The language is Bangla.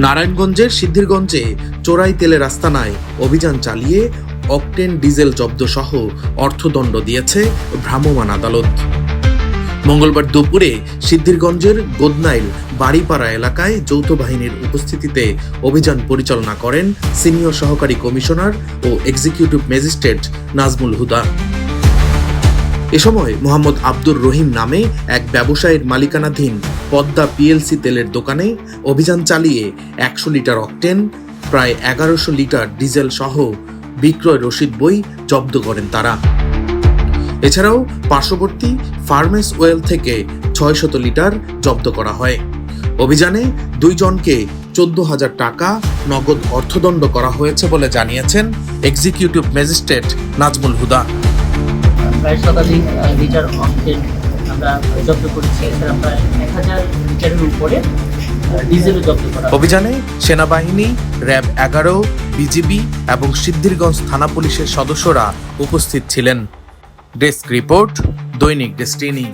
নারায়ণগঞ্জের সিদ্ধিরগঞ্জে চোরাই তেলের আস্তানায় অভিযান চালিয়ে অকটেন ডিজেল জব্দ সহ অর্থদণ্ড দিয়েছে ভ্রাম্যমাণ আদালত। মঙ্গলবার দুপুরে সিদ্ধিরগঞ্জের গোদনাইল বাড়িপাড়া এলাকায় যৌথ বাহিনীর উপস্থিতিতে অভিযান পরিচালনা করেন সিনিয়র সহকারী কমিশনার ও এক্সিকিউটিভ ম্যাজিস্ট্রেট নাজমুল হুদা। এ সময় মোহাম্মদ আব্দুর রহিম নামে এক ব্যবসায়ীর মালিকানাধীন পদ্মা পিএলসি তেলের দোকানে অভিযান চালিয়ে 100 লিটার অকটেন, প্রায় 1100 লিটার ডিজেল সহ বিক্রয় রসিদ বই জব্দ করেন তারা। এছাড়াও পার্শ্ববর্তী ফার্মেস ওয়েল থেকে 600 লিটার জব্দ করা হয়। অভিযানে 2 জনকে 14,000 টাকা নগদ অর্থদণ্ড করা হয়েছে বলে জানিয়েছেন এক্সিকিউটিভ ম্যাজিস্ট্রেট নাজমুল হুদা। প্রায় শতাধিক লিটার অকটেন আমরা জব্দ করেছি। এছাড়া প্রায় 1000 লিটারের উপরে ডিজেলও জব্দ করা। অভিযানে সেনাবাহিনী, র্যাব 11, বিজিবি এবং সিদ্ধিরগঞ্জ থানা পুলিশের সদস্যরা উপস্থিত ছিলেন। ডেস্ক রিপোর্ট, দৈনিক ডেস্টিনি।